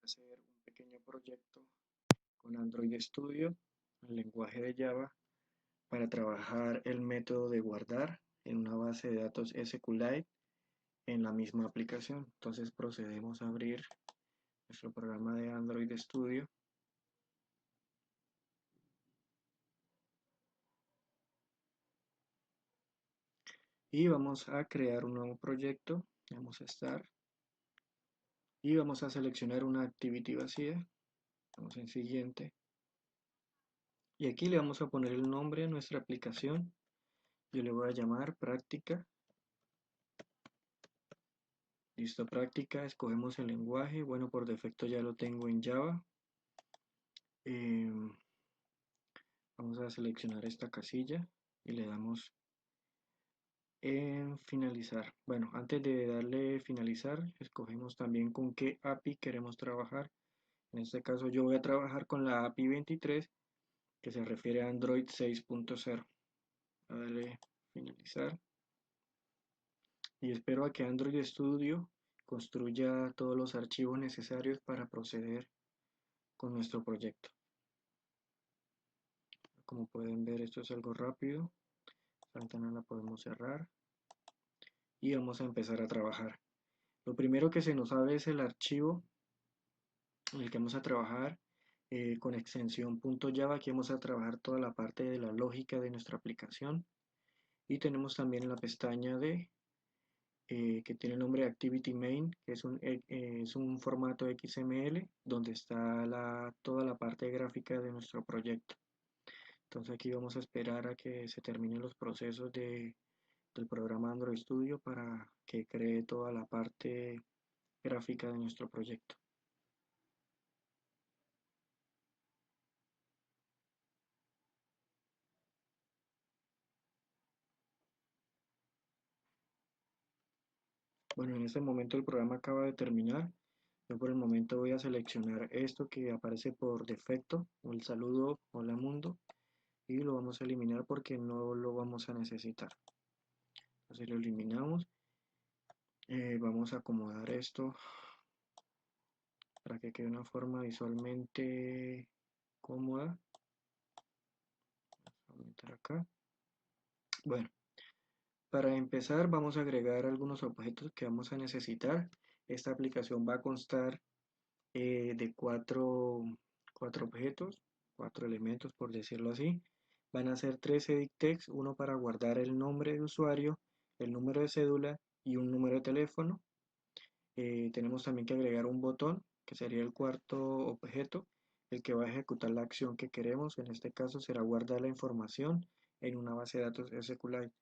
hacer un pequeño proyecto con Android Studio, el lenguaje de Java, para trabajar el método de guardar en una base de datos SQLite en la misma aplicación. Entonces procedemos a abrir nuestro programa de Android Studio y vamos a crear un nuevo proyecto. Vamos a estar y vamos a seleccionar una activity vacía. Vamos en siguiente y aquí le vamos a poner el nombre a nuestra aplicación. Yo le voy a llamar práctica. Listo, práctica. Escogemos el lenguaje. Bueno, por defecto ya lo tengo en Java. Em, Vamos a seleccionar esta casilla y le damos en finalizar. Bueno, antes de darle finalizar, escogemos también con qué API queremos trabajar. En este caso yo voy a trabajar con la API 23, que se refiere a Android 6.0. Voy a darle finalizar y espero a que Android Studio construya todos los archivos necesarios para proceder con nuestro proyecto. Como pueden ver, esto es algo rápido. Esta ventana la podemos cerrar y vamos a empezar a trabajar. Lo primero que se nos abre es el archivo en el que vamos a trabajar con extensión .java. Aquí vamos a trabajar toda la parte de la lógica de nuestra aplicación y tenemos también la pestaña de que tiene el nombre de Activity Main, que es un formato XML donde está toda la parte gráfica de nuestro proyecto. Entonces aquí vamos a esperar a que se terminen los procesos del programa Android Studio para que cree toda la parte gráfica de nuestro proyecto. Bueno, en este momento el programa acaba de terminar. Yo por el momento voy a seleccionar esto que aparece por defecto, o el saludo hola mundo, y lo vamos a eliminar porque no lo vamos a necesitar. Entonces lo eliminamos. Vamos a acomodar esto para que quede una forma visualmente cómoda. Vamos a aumentar acá. Bueno, para empezar vamos a agregar algunos objetos que vamos a necesitar. Esta aplicación va a constar de cuatro objetos, cuatro elementos por decirlo así. Van a ser tres edit text, uno para guardar el nombre de usuario, el número de cédula y un número de teléfono. Tenemos también que agregar un botón, que sería el cuarto objeto, el que va a ejecutar la acción que queremos. En este caso será guardar la información en una base de datos SQLite.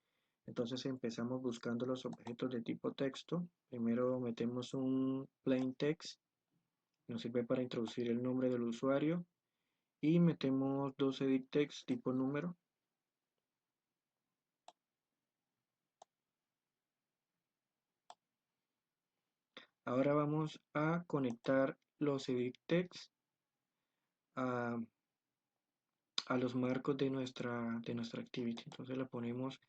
Entonces empezamos buscando los objetos de tipo texto. Primero metemos un plain text, nos sirve para introducir el nombre del usuario, y metemos dos edit text tipo número. Ahora vamos a conectar los edit text a, a los marcos de nuestra activity. Entonces la ponemos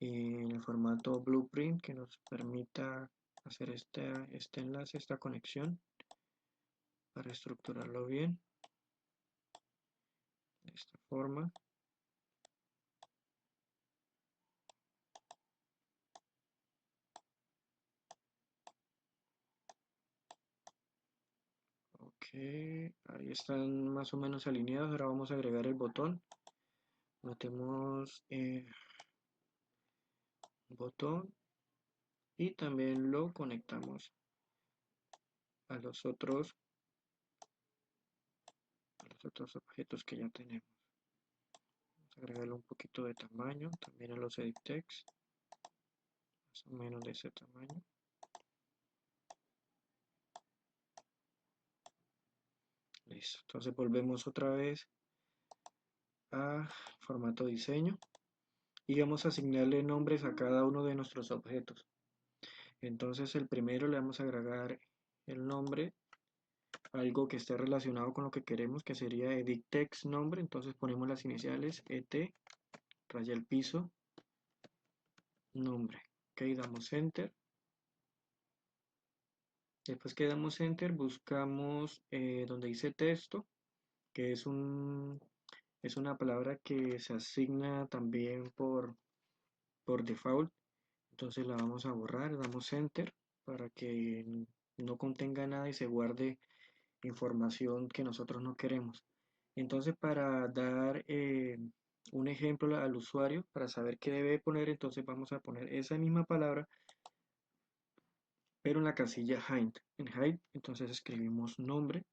en el formato blueprint que nos permita hacer este enlace, esta conexión, para estructurarlo bien de esta forma. Ok, ahí están más o menos alineados. Ahora vamos a agregar el botón. Metemos botón y también lo conectamos a los otros objetos que ya tenemos. Vamos a agregarle un poquito de tamaño también a los edit text, más o menos de ese tamaño. Listo, entonces volvemos otra vez a formato diseño y vamos a asignarle nombres a cada uno de nuestros objetos. Entonces el primero le vamos a agregar el nombre, algo que esté relacionado con lo que queremos, que sería edit text nombre. Entonces ponemos las iniciales ET, raya el piso, nombre. Ok, damos enter. Después que damos enter, buscamos donde dice texto, que es una palabra que se asigna también por default. Entonces la vamos a borrar, damos enter para que no contenga nada y se guarde información que nosotros no queremos. Entonces, para dar un ejemplo al usuario, para saber qué debe poner, entonces vamos a poner esa misma palabra, pero en la casilla hide. En hide, entonces escribimos nombre,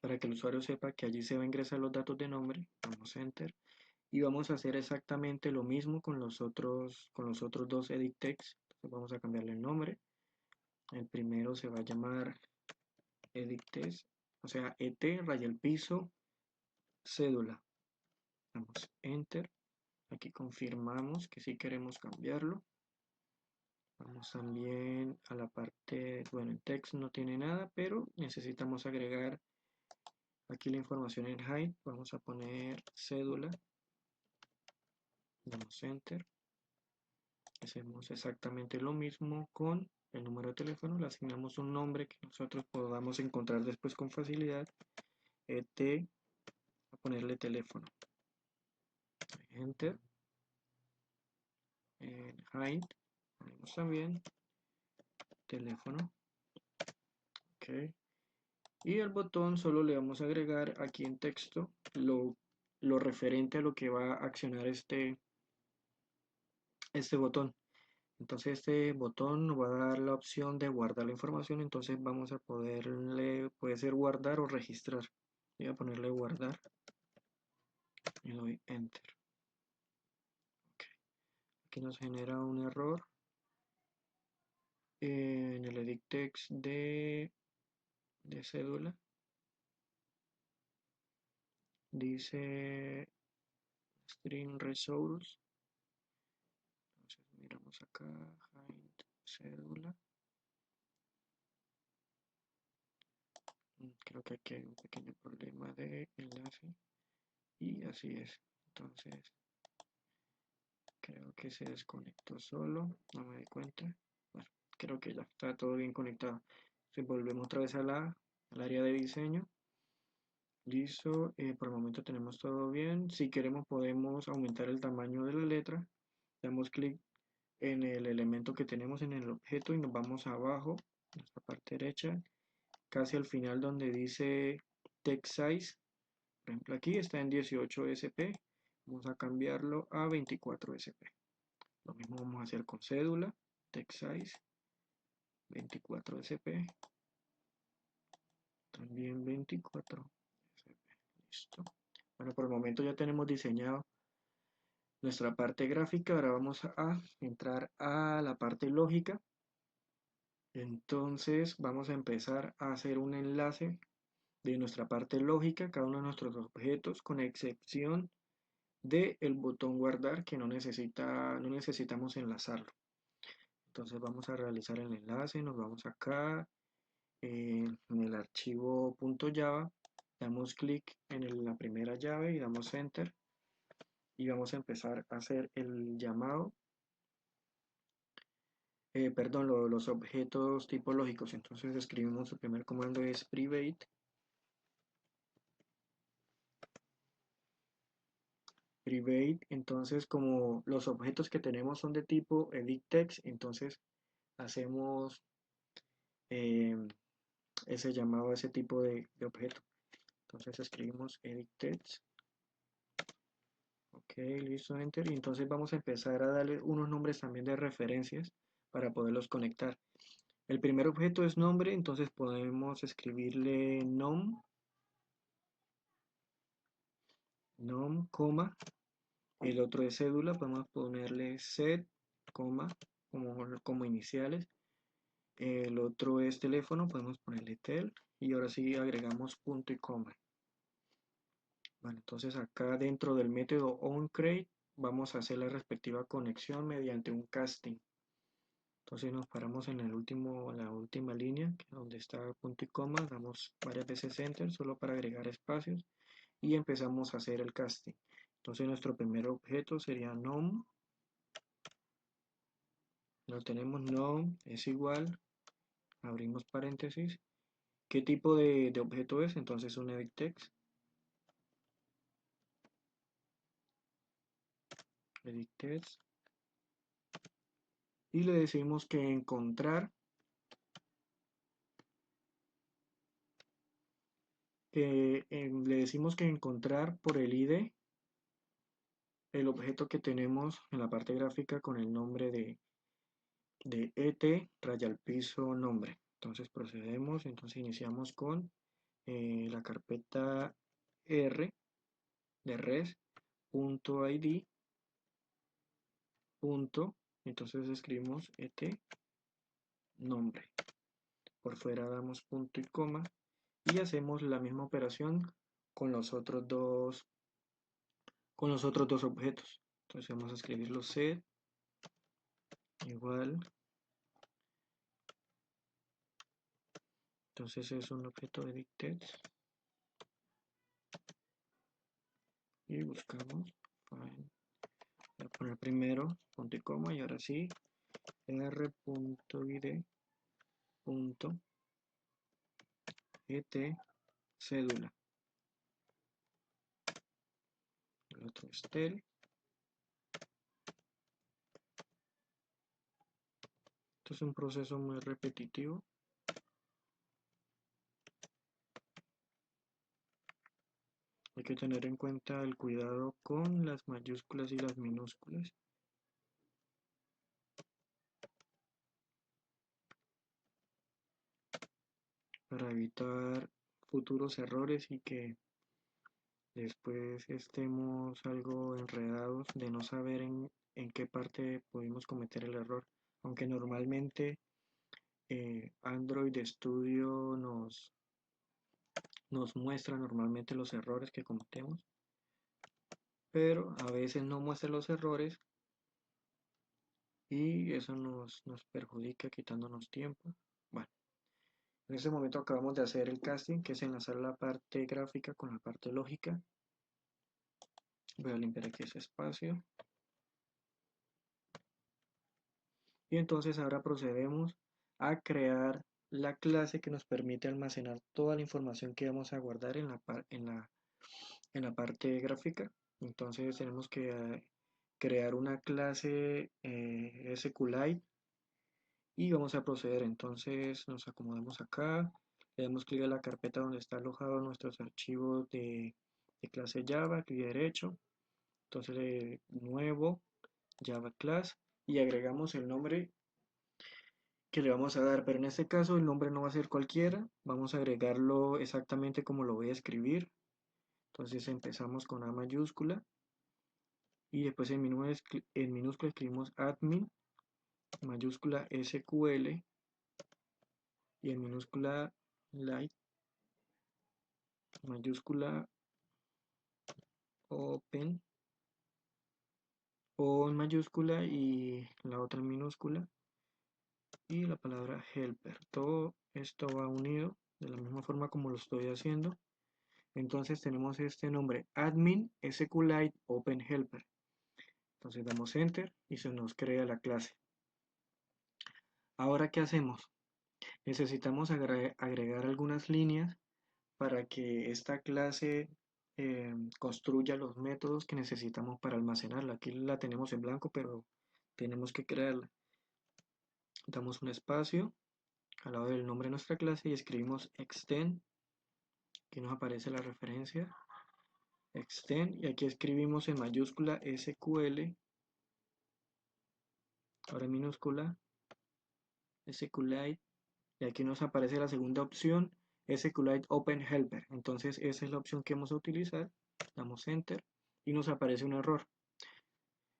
para que el usuario sepa que allí se va a ingresar los datos de nombre. Damos enter. Y vamos a hacer exactamente lo mismo con los otros dos edit text. Entonces vamos a cambiarle el nombre. El primero se va a llamar edit text, o sea, ET, raya el piso, cédula. Damos enter. Aquí confirmamos que sí queremos cambiarlo. Vamos también a la parte, bueno, en text no tiene nada, pero necesitamos agregar aquí la información en hide. Vamos a poner cédula. Damos enter. Hacemos exactamente lo mismo con el número de teléfono. Le asignamos un nombre que nosotros podamos encontrar después con facilidad. ET, a ponerle teléfono. Enter. En hide. Ponemos también teléfono. Ok. Y el botón solo le vamos a agregar aquí en texto lo referente a lo que va a accionar este botón. Entonces este botón nos va a dar la opción de guardar la información, entonces vamos a poderle, puede ser guardar o registrar. Voy a ponerle guardar y le doy enter. Okay. Aquí nos genera un error en el edit text de cédula. Dice string resource. Entonces miramos acá, hide cédula. Creo que aquí hay un pequeño problema de enlace y así es. Entonces creo que se desconectó solo, no me di cuenta. Bueno, creo que ya está todo bien conectado. Si volvemos otra vez al área de diseño. Listo, por el momento tenemos todo bien. Si queremos podemos aumentar el tamaño de la letra. Damos clic en el elemento que tenemos en el objeto y nos vamos abajo, en esta parte derecha, casi al final donde dice text size. Por ejemplo, aquí está en 18 SP. Vamos a cambiarlo a 24 SP. Lo mismo vamos a hacer con cédula, text size, 24 SP. También 24 SP. Listo. Bueno, por el momento ya tenemos diseñado nuestra parte gráfica. Ahora vamos a entrar a la parte lógica. Entonces vamos a empezar a hacer un enlace de nuestra parte lógica, cada uno de nuestros objetos, con excepción del botón guardar, que no necesitamos enlazarlo. Entonces vamos a realizar el enlace, nos vamos acá en el archivo .java, damos clic en la primera llave y damos enter y vamos a empezar a hacer el llamado, perdón, los objetos tipológicos. Entonces escribimos, el primer comando es private. Entonces como los objetos que tenemos son de tipo edit text, entonces hacemos eh, ese llamado a ese tipo de objeto. Entonces escribimos edit text. Ok, listo, enter. Y entonces vamos a empezar a darle unos nombres también de referencias para poderlos conectar. El primer objeto es nombre, entonces podemos escribirle nom, coma. El otro es cédula, podemos ponerle set, coma, como iniciales. El otro es teléfono, podemos ponerle tel. Y ahora sí agregamos punto y coma. Bueno, entonces acá dentro del método onCreate vamos a hacer la respectiva conexión mediante un casting. Entonces nos paramos en la última línea, que es donde está punto y coma, damos varias veces enter solo para agregar espacios y empezamos a hacer el casting. Entonces nuestro primer objeto sería nom, lo tenemos nom es igual abrimos paréntesis. ¿Qué tipo de objeto es? Entonces un edit text, edit text, y le decimos que encontrar, le decimos que encontrar por el ID el objeto que tenemos en la parte gráfica con el nombre de et raya al piso nombre. Entonces procedemos, entonces iniciamos con la carpeta R de res.id punto, entonces escribimos et nombre. Por fuera damos punto y coma y hacemos la misma operación con con los otros dos objetos. Entonces vamos a escribirlo set igual, entonces es un objeto edit text y buscamos find. Voy a poner primero punto y coma y ahora sí r.id punto et cédula, el otro es tel. Esto es un proceso muy repetitivo. Hay que tener en cuenta el cuidado con las mayúsculas y las minúsculas. Para evitar futuros errores y que después estemos algo enredados de no saber en qué parte pudimos cometer el error. Aunque normalmente Android Studio nos muestra normalmente los errores que cometemos, pero a veces no muestra los errores y eso nos perjudica quitándonos tiempo. Bueno, en este momento acabamos de hacer el casting, que es enlazar la parte gráfica con la parte lógica. Voy a limpiar aquí ese espacio. Y entonces ahora procedemos a crear la clase que nos permite almacenar toda la información que vamos a guardar en la parte gráfica. Entonces tenemos que crear una clase SQLite y vamos a proceder. Entonces nos acomodamos acá, le damos clic a la carpeta donde está alojado nuestros archivos de clase Java, clic derecho, entonces nuevo Java class y agregamos el nombre que le vamos a dar, pero en este caso el nombre no va a ser cualquiera, vamos a agregarlo exactamente como lo voy a escribir. Entonces empezamos con A mayúscula y después en minúscula escribimos admin mayúscula SQL y en minúscula light mayúscula open o en mayúscula y la otra en minúscula y la palabra helper. Todo esto va unido de la misma forma como lo estoy haciendo. Entonces tenemos este nombre admin SQLite Open Helper. Entonces damos enter y se nos crea la clase. Ahora, ¿qué hacemos? Necesitamos agregar algunas líneas para que esta clase construya los métodos que necesitamos para almacenarla. Aquí la tenemos en blanco, pero tenemos que crearla. Damos un espacio al lado del nombre de nuestra clase y escribimos extend. Aquí nos aparece la referencia extend y aquí escribimos en mayúscula SQL, ahora en minúscula SQLite y aquí nos aparece la segunda opción SQLite Open Helper. Entonces esa es la opción que vamos a utilizar. Damos enter y nos aparece un error.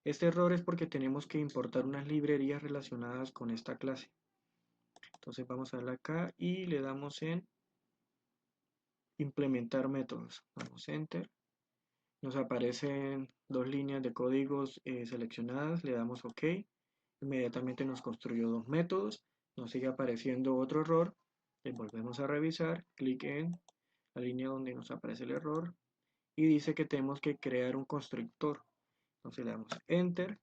Este error es porque tenemos que importar unas librerías relacionadas con esta clase. Entonces vamos a darle acá y le damos en implementar métodos. Damos enter. Nos aparecen dos líneas de códigos seleccionadas. Le damos OK. Inmediatamente nos construyó dos métodos. Nos sigue apareciendo otro error. Le volvemos a revisar. Clic en la línea donde nos aparece el error. Y dice que tenemos que crear un constructor. Entonces le damos enter.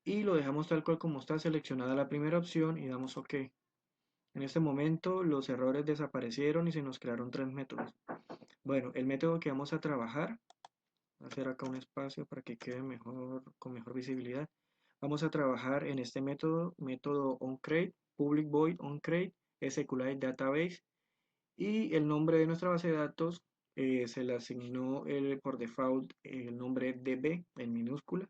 Y lo dejamos tal cual como está seleccionada la primera opción y damos OK. En este momento los errores desaparecieron y se nos crearon tres métodos. Bueno, el método que vamos a trabajar, voy a hacer acá un espacio para que quede mejor, con mejor visibilidad. Vamos a trabajar en este método, método onCreate, public void onCreate, SQLite database, y el nombre de nuestra base de datos se le asignó por default el nombre DB en minúscula.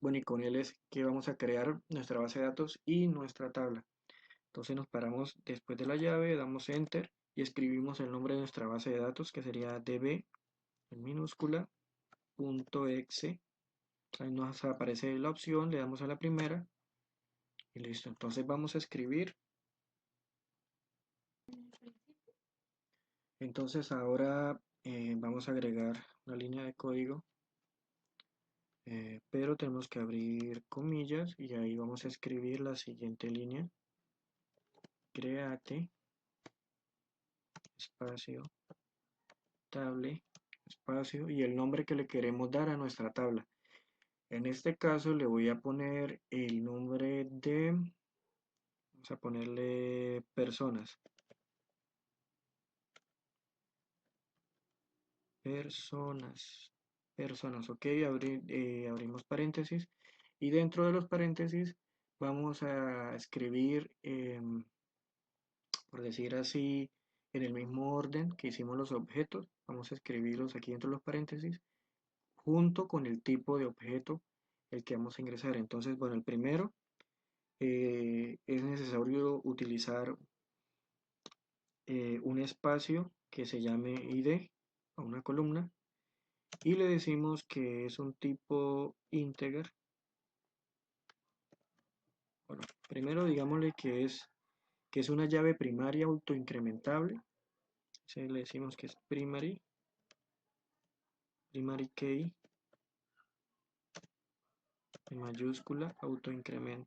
Bueno, y con él es que vamos a crear nuestra base de datos y nuestra tabla. Entonces nos paramos después de la llave, damos enter y escribimos el nombre de nuestra base de datos, que sería db en minúscula .exe. Ahí nos aparece la opción, le damos a la primera y listo. Entonces vamos a escribir. Entonces ahora vamos a agregar una línea de código, pero tenemos que abrir comillas y ahí vamos a escribir la siguiente línea: create espacio table espacio y el nombre que le queremos dar a nuestra tabla. En este caso le voy a poner el nombre de, vamos a ponerle personas, personas, personas, ok, abrimos paréntesis y dentro de los paréntesis vamos a escribir, por decir así, en el mismo orden que hicimos los objetos, vamos a escribirlos aquí dentro de los paréntesis junto con el tipo de objeto el que vamos a ingresar. Entonces, bueno, el primero es necesario utilizar un espacio que se llame ID a una columna y le decimos que es un tipo integer. Bueno, primero digámosle que es una llave primaria autoincrementable. Le decimos que es primary key en mayúscula, autoincrement,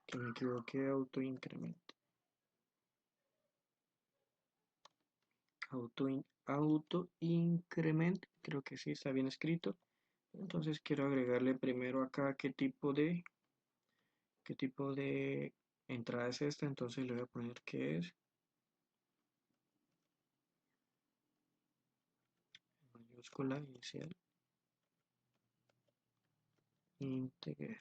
que me equivoqué, autoincrement, creo que sí está bien escrito. Entonces quiero agregarle primero acá qué tipo de entrada es esta, entonces le voy a poner que es mayúscula inicial integer.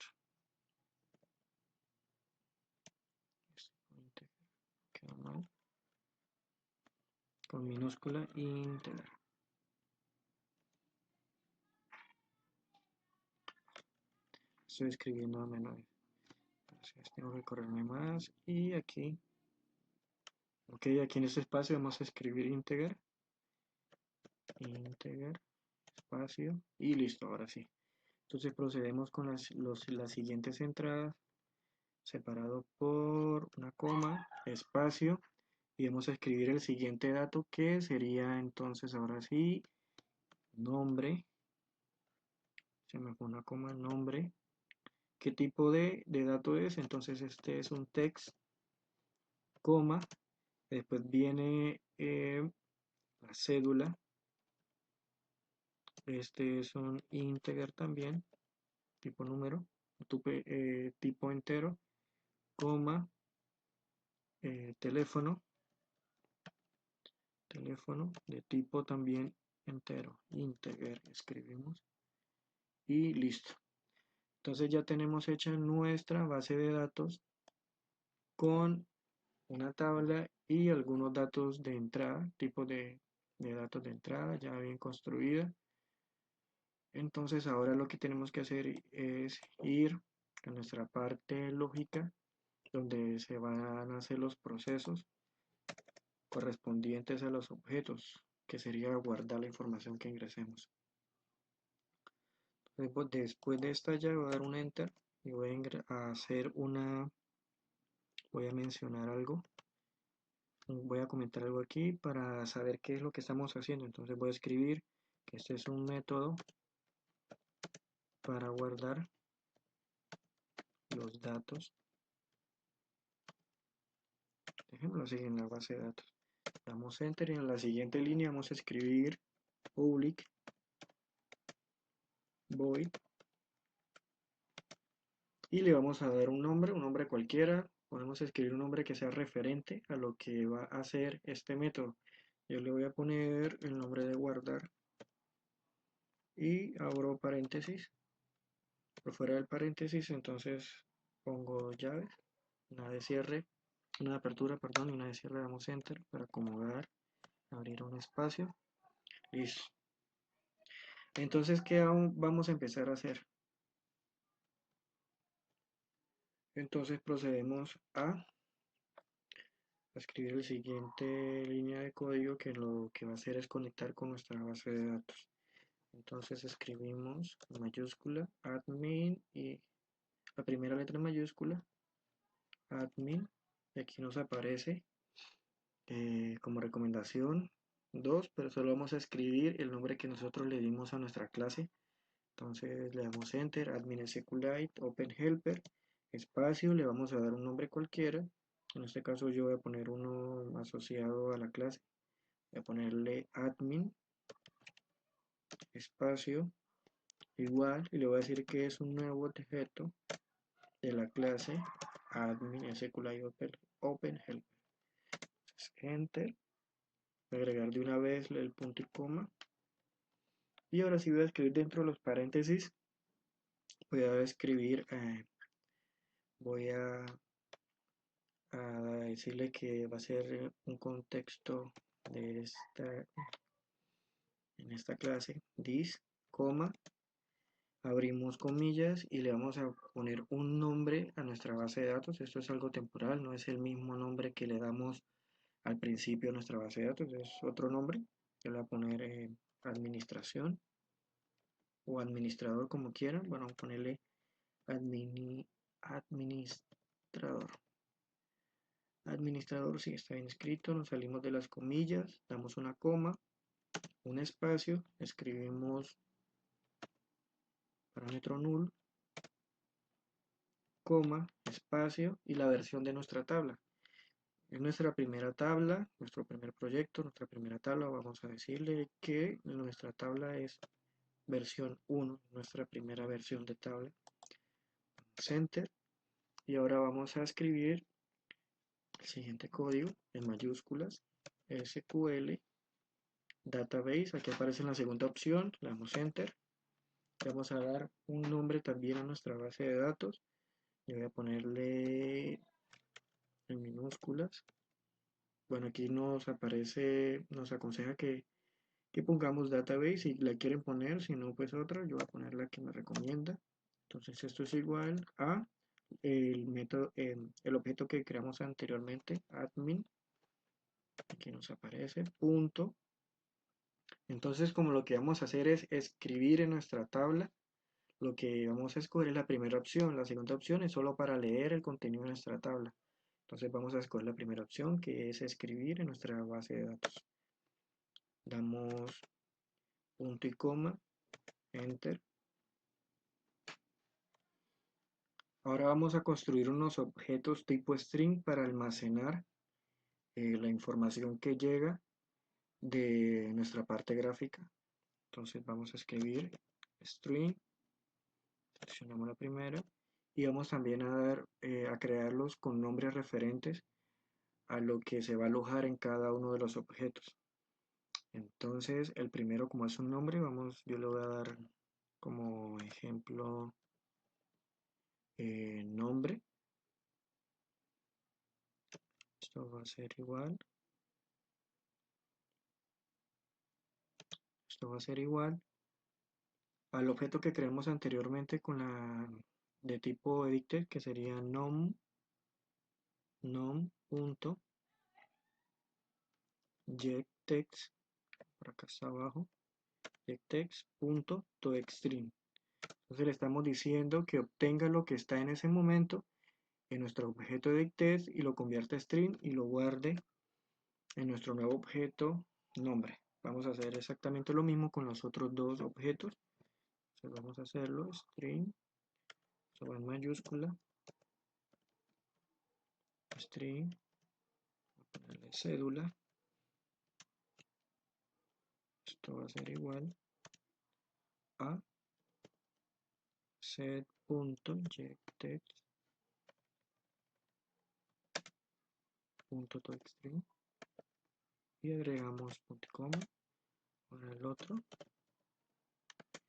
Quedó mal, con minúscula integer. Estoy escribiendo a menor, entonces tengo que correrme más y aquí, ok, aquí en este espacio vamos a escribir integer espacio y listo, ahora sí. Entonces procedemos con las siguientes entradas, separado por una coma, espacio, y vamos a escribir el siguiente dato, que sería entonces ahora sí nombre. Se me fue una coma, nombre. ¿Qué tipo de dato es? Entonces este es un text, coma, después viene la cédula. Este es un integer también, tipo número, tipo entero, coma, teléfono de tipo también entero, integer, escribimos y listo. Entonces ya tenemos hecha nuestra base de datos con una tabla y algunos datos de entrada, tipo de datos de entrada ya bien construida. Entonces ahora lo que tenemos que hacer es ir a nuestra parte lógica, donde se van a hacer los procesos correspondientes a los objetos, que sería guardar la información que ingresemos. Después de esta ya voy a dar un enter y voy a mencionar algo, voy a comentar algo aquí para saber qué es lo que estamos haciendo. Entonces voy a escribir que este es un método para guardar los datos, dejémoslo así en la base de datos. Damos enter y en la siguiente línea vamos a escribir public void y le vamos a dar un nombre cualquiera. Podemos escribir un nombre que sea referente a lo que va a hacer este método. Yo le voy a poner el nombre de guardar y abro paréntesis. Por fuera del paréntesis, entonces pongo llaves, una de cierre, una de apertura, perdón, y una de cierre. Damos enter para acomodar, abrir un espacio. Listo. Entonces, ¿qué vamos a empezar a hacer? Entonces procedemos a escribir el siguiente línea de código, que lo que va a hacer es conectar con nuestra base de datos. Entonces escribimos en mayúscula admin y la primera letra en mayúscula admin, y aquí nos aparece como recomendación 2, pero solo vamos a escribir el nombre que nosotros le dimos a nuestra clase. Entonces le damos enter, admin SQLite, open helper, espacio, le vamos a dar un nombre cualquiera. En este caso yo voy a poner uno asociado a la clase. Voy a ponerle admin, espacio, igual, y le voy a decir que es un nuevo objeto de la clase admin SQLite open helper. Entonces, enter, agregar de una vez el punto y coma. Y ahora sí voy a escribir dentro de los paréntesis, voy a escribir, voy a decirle que va a ser un contexto de en esta clase, this, coma, abrimos comillas y le vamos a poner un nombre a nuestra base de datos. Esto es algo temporal, no es el mismo nombre que le damos al principio a nuestra base de datos, es otro nombre. Yo le voy a poner administración o administrador, como quieran. Bueno, vamos a ponerle administrador. Administrador, si está bien escrito, nos salimos de las comillas, damos una coma, un espacio, escribimos parámetro null, coma, espacio y la versión de nuestra tabla. Es nuestra primera tabla, nuestro primer proyecto, nuestra primera tabla. Vamos a decirle que nuestra tabla es versión 1, nuestra primera versión de tabla. Enter. Y ahora vamos a escribir el siguiente código en mayúsculas, SQL Database. Aquí aparece en la segunda opción, le damos Enter. Le vamos a dar un nombre también a nuestra base de datos. Yo voy a ponerle en minúsculas. Bueno, aquí nos aparece, nos aconseja que pongamos database si la quieren poner, si no pues otra, yo voy a poner la que me recomienda. Entonces esto es igual a el método, el objeto que creamos anteriormente, admin, aquí nos aparece, punto. Entonces como lo que vamos a hacer es escribir en nuestra tabla, lo que vamos a escoger es la primera opción, la segunda opción es solo para leer el contenido de nuestra tabla. Entonces vamos a escoger la primera opción, que es escribir en nuestra base de datos. Damos punto y coma, enter. Ahora vamos a construir unos objetos tipo string para almacenar la información que llega de nuestra parte gráfica. Entonces vamos a escribir string, seleccionamos la primera y vamos también a crearlos con nombres referentes a lo que se va a alojar en cada uno de los objetos. Entonces el primero, como es un nombre, yo le voy a dar como ejemplo nombre. Esto va a ser igual. Esto va a ser igual al objeto que creamos anteriormente con la de tipo edicted, que sería nom.getText, por acá está abajo, getText.toExstring. Entonces le estamos diciendo que obtenga lo que está en ese momento en nuestro objeto edictText y lo convierta a string y lo guarde en nuestro nuevo objeto nombre. Vamos a hacer exactamente lo mismo con los otros dos objetos. Entonces vamos a hacerlo string, esto va en mayúscula, string, ponerle cédula, esto va a ser igual a set punto getText punto toString y agregamos punto y coma. Ahora el otro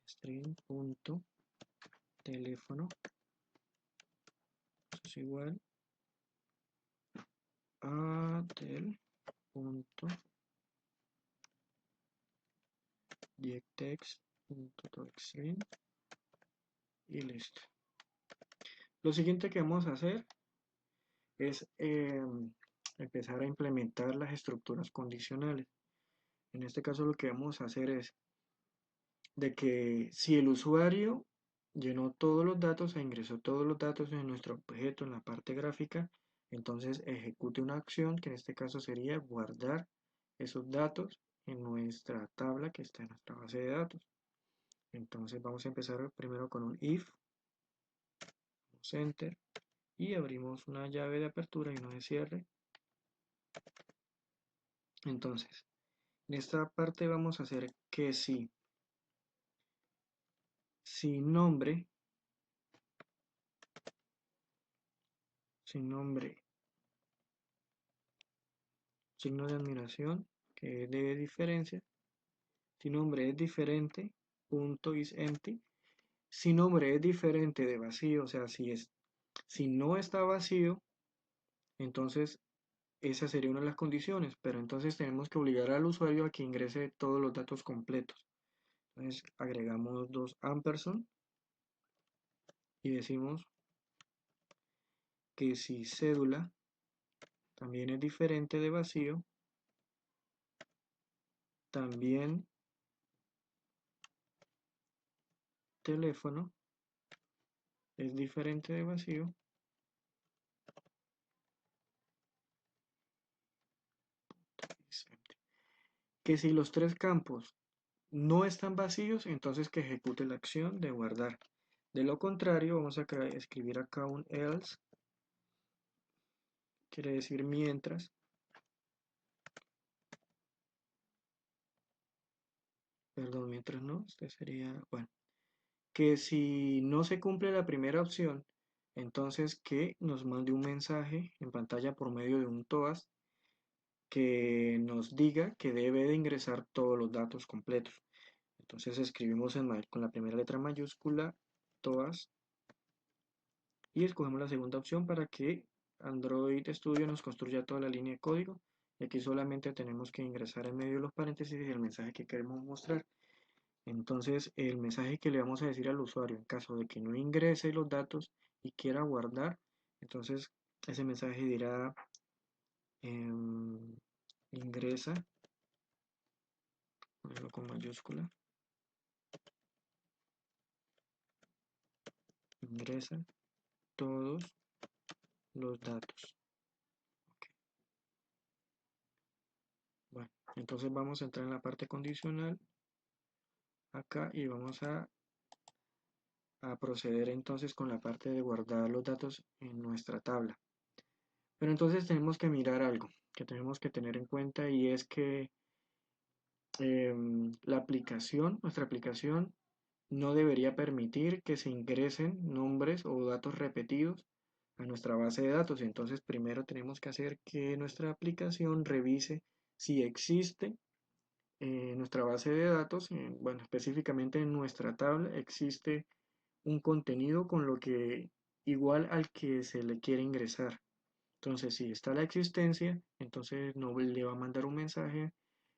string punto teléfono, eso es igual a tel punto getText punto toString y listo. Lo siguiente que vamos a hacer es empezar a implementar las estructuras condicionales. En este caso lo que vamos a hacer es de que si el usuario llenó todos los datos e ingresó todos los datos en nuestro objeto en la parte gráfica, entonces ejecute una acción que en este caso sería guardar esos datos en nuestra tabla que está en nuestra base de datos. Entonces vamos a empezar primero con un if, enter y abrimos una llave de apertura y una de cierre. Entonces, en esta parte vamos a hacer que si nombre, signo de admiración, que es de diferencia, si nombre es diferente, punto is empty. Si nombre es diferente de vacío, o sea, si no está vacío, entonces esa sería una de las condiciones, pero entonces tenemos que obligar al usuario a que ingrese todos los datos completos. Entonces agregamos dos ampersand y decimos que si cédula también es diferente de vacío, también teléfono es diferente de vacío, que si los tres campos no están vacíos, entonces que ejecute la acción de guardar. De lo contrario, vamos a escribir acá un else, quiere decir mientras, perdón, mientras no, este sería, bueno, que si no se cumple la primera opción, entonces que nos mande un mensaje en pantalla por medio de un TOAS que nos diga que debe de ingresar todos los datos completos. Entonces escribimos con la primera letra mayúscula TOAS y escogemos la segunda opción para que Android Studio nos construya toda la línea de código. Y aquí solamente tenemos que ingresar en medio de los paréntesis el mensaje que queremos mostrar. Entonces el mensaje que le vamos a decir al usuario en caso de que no ingrese los datos y quiera guardar, entonces ese mensaje dirá ingresa, ponerlo con mayúscula, ingresa todos los datos. Okay. Bueno, entonces vamos a entrar en la parte condicional acá y vamos a proceder entonces con la parte de guardar los datos en nuestra tabla. Pero entonces tenemos que mirar algo que tenemos que tener en cuenta y es que nuestra aplicación no debería permitir que se ingresen nombres o datos repetidos a nuestra base de datos. Entonces primero tenemos que hacer que nuestra aplicación revise si existe en nuestra base de datos, bueno, específicamente en nuestra tabla existe un contenido con lo que igual al que se le quiere ingresar. Entonces, si está la existencia, entonces no le va a mandar un mensaje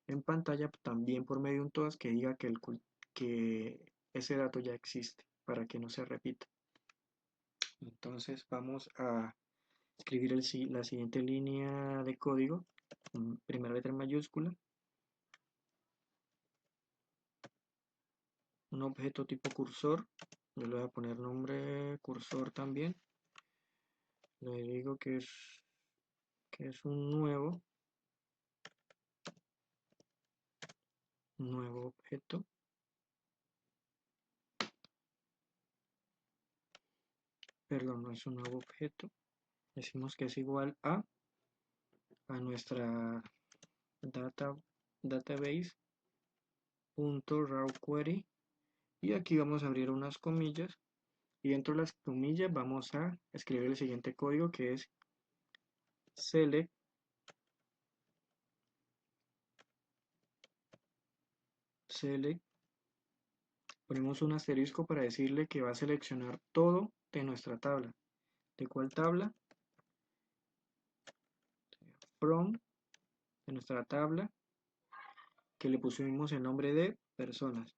en pantalla también por medio de un TOAS que diga que ese dato ya existe para que no se repita. Entonces vamos a escribir la siguiente línea de código, primera letra en mayúscula, un objeto tipo cursor, yo le voy a poner nombre cursor también, le digo que es un nuevo objeto, perdón, no es un nuevo objeto, decimos que es igual a nuestra database.rawQuery y aquí vamos a abrir unas comillas y dentro de las comillas vamos a escribir el siguiente código, que es select, select, ponemos un asterisco para decirle que va a seleccionar todo de nuestra tabla. ¿De cuál tabla? From, de nuestra tabla, que le pusimos el nombre de personas.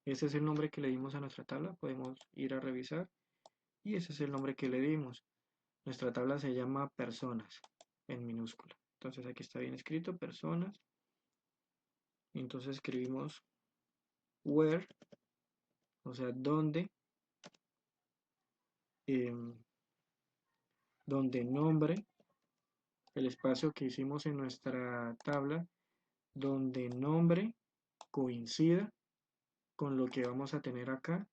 Ese es el nombre que le dimos a nuestra tabla, podemos ir a revisar y ese es el nombre que le dimos. Nuestra tabla se llama personas en minúscula. Entonces aquí está bien escrito, personas. Entonces escribimos where, o sea, eh, donde nombre, el espacio que hicimos en nuestra tabla, donde nombre coincida con lo que vamos a tener acá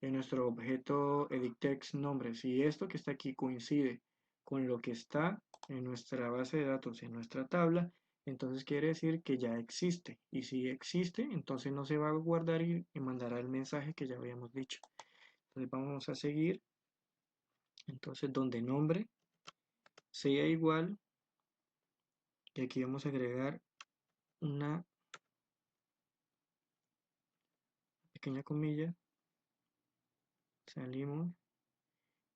en nuestro objeto editText nombre. Si esto que está aquí coincide con lo que está en nuestra base de datos, en nuestra tabla, entonces quiere decir que ya existe. Y si existe, entonces no se va a guardar y mandará el mensaje que ya habíamos dicho. Entonces vamos a seguir. Entonces donde nombre sea igual, y aquí vamos a agregar una pequeña comilla, salimos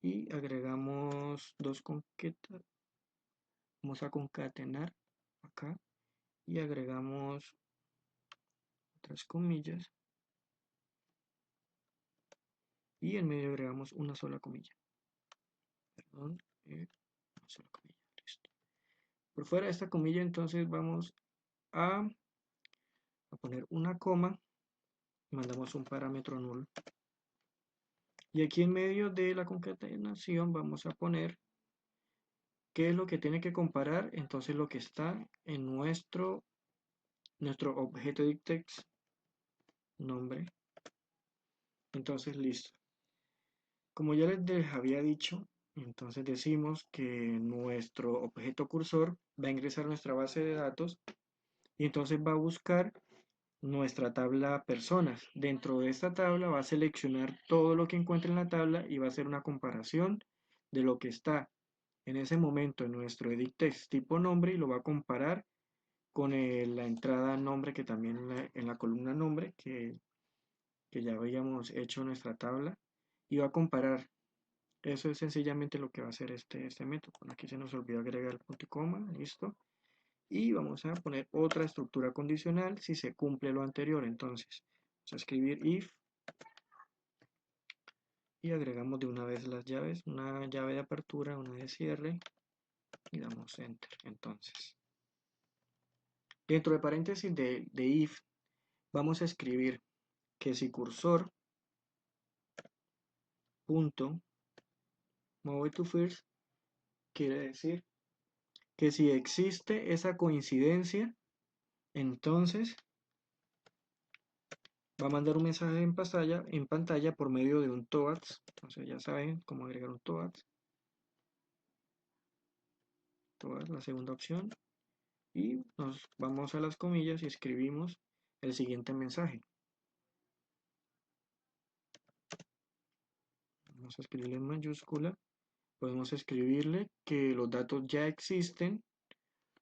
y agregamos dos conquetas, vamos a concatenar acá y agregamos otras comillas y en medio agregamos una sola comilla, perdón, una sola comilla, listo. Por fuera de esta comilla entonces vamos a, poner una coma y mandamos un parámetro null. Y aquí en medio de la concatenación vamos a poner qué es lo que tiene que comparar, entonces lo que está en nuestro objeto editText nombre. Entonces listo. Como ya les había dicho, entonces decimos que nuestro objeto cursor va a ingresar a nuestra base de datos y entonces va a buscar nuestra tabla personas. Dentro de esta tabla va a seleccionar todo lo que encuentre en la tabla y va a hacer una comparación de lo que está en ese momento en nuestro editText tipo nombre y lo va a comparar con la entrada nombre que también en la columna nombre que ya habíamos hecho nuestra tabla y va a comparar. Eso es sencillamente lo que va a hacer este método. Bueno, aquí se nos olvidó agregar el punto y coma, listo. Y vamos a poner otra estructura condicional si se cumple lo anterior. Entonces, vamos a escribir if y agregamos de una vez las llaves, una llave de apertura, una de cierre y damos enter. Entonces, dentro de paréntesis de if, vamos a escribir que si cursor punto move to first quiere decir que si existe esa coincidencia, entonces va a mandar un mensaje en pantalla por medio de un TOADS. Entonces ya saben cómo agregar un TOADS. TOADS, la segunda opción. Y nos vamos a las comillas y escribimos el siguiente mensaje. Vamos a escribirle en mayúscula. Podemos escribirle que los datos ya existen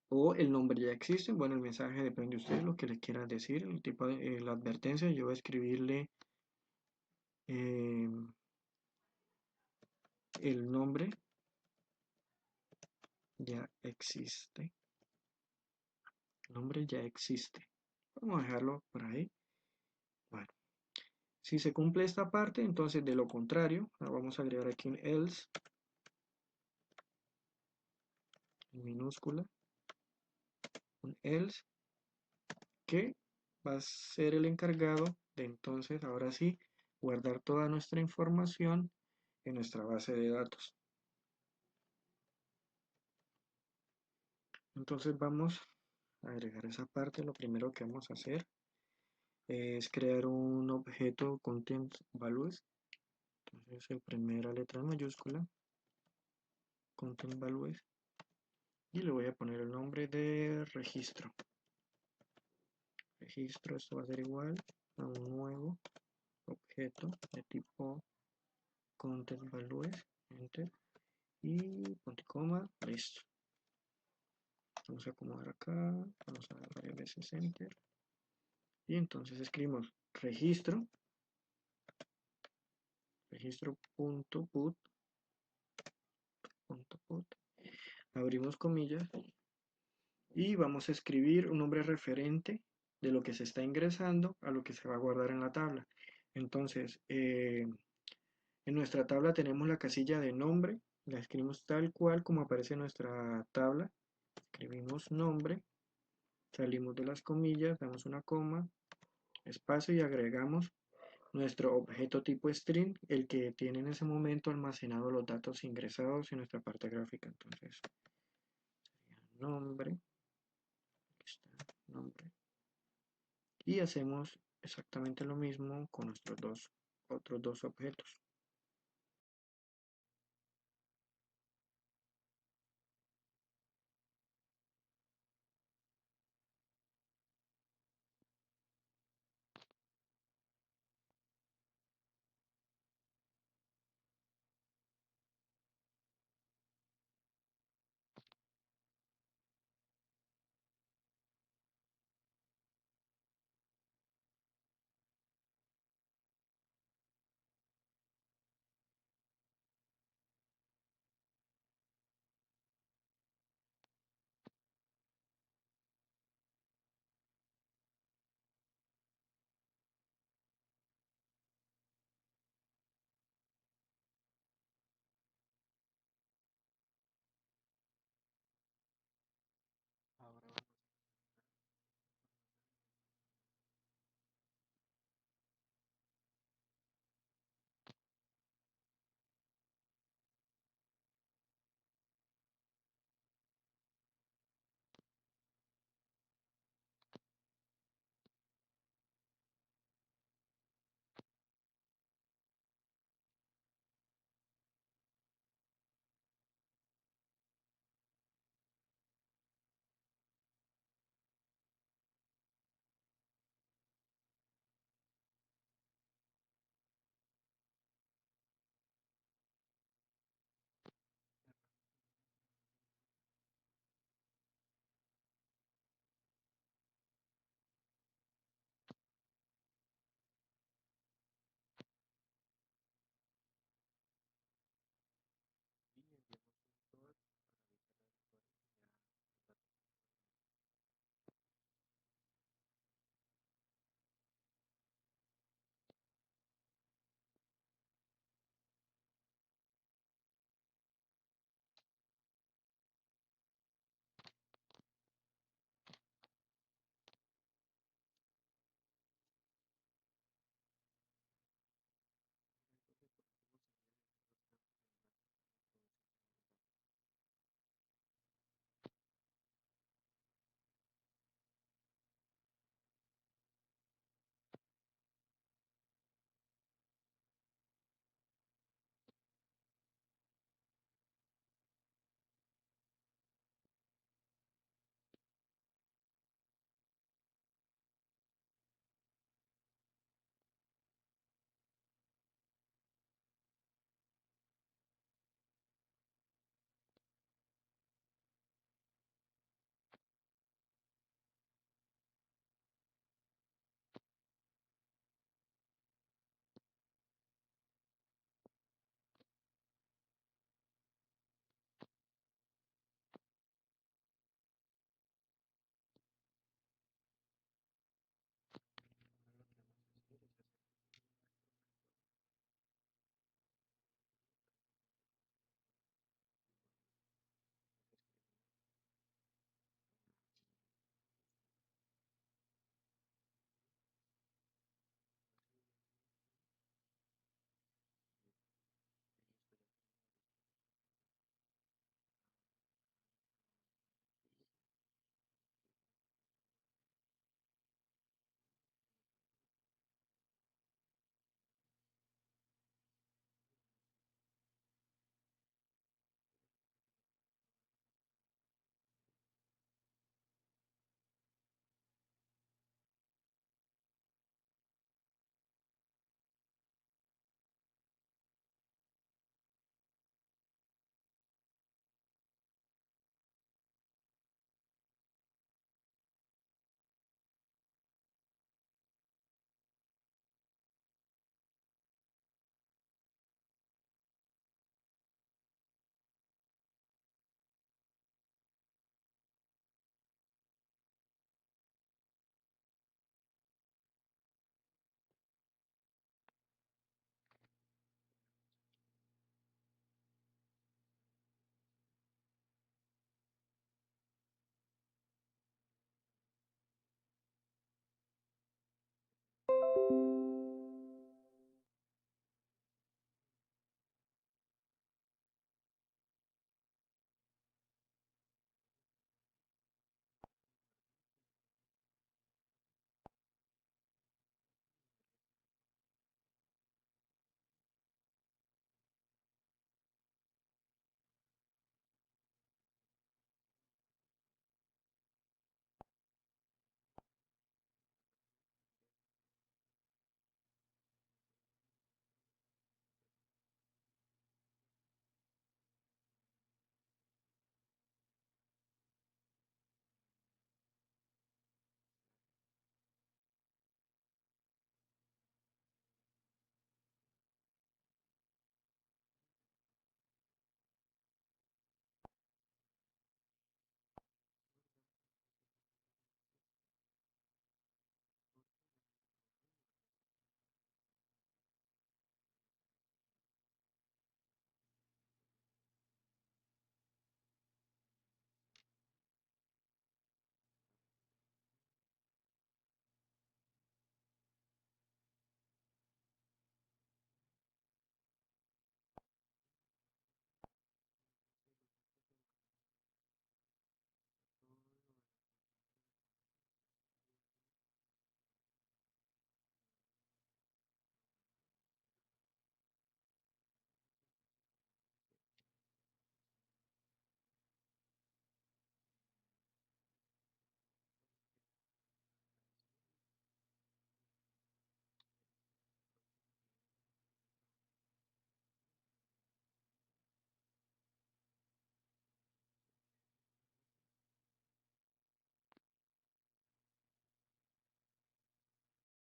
o el nombre ya existe. Bueno, el mensaje depende de usted, lo que le quiera decir, el tipo de la advertencia. Yo voy a escribirle el nombre ya existe. El nombre ya existe. Vamos a dejarlo por ahí. Bueno, si se cumple esta parte, entonces de lo contrario, vamos a agregar aquí un else en minúscula, un else que va a ser el encargado de entonces, ahora sí, guardar toda nuestra información en nuestra base de datos. Entonces vamos a agregar esa parte. Lo primero que vamos a hacer es crear un objeto content values. Entonces en primera letra mayúscula, content values, y le voy a poner el nombre de registro. Registro, esto va a ser igual a un nuevo objeto de tipo content values, enter, y punto y coma, listo. Vamos a acomodar acá, vamos a dar varias veces enter, y entonces escribimos registro.put, abrimos comillas, y vamos a escribir un nombre referente de lo que se está ingresando a lo que se va a guardar en la tabla. Entonces, en nuestra tabla tenemos la casilla de nombre, la escribimos tal cual como aparece en nuestra tabla, escribimos nombre, salimos de las comillas, damos una coma, espacio y agregamos nuestro objeto tipo string, el que tiene en ese momento almacenado los datos ingresados en nuestra parte gráfica. Entonces, sería nombre, aquí está, nombre, y hacemos exactamente lo mismo con nuestros otros dos objetos.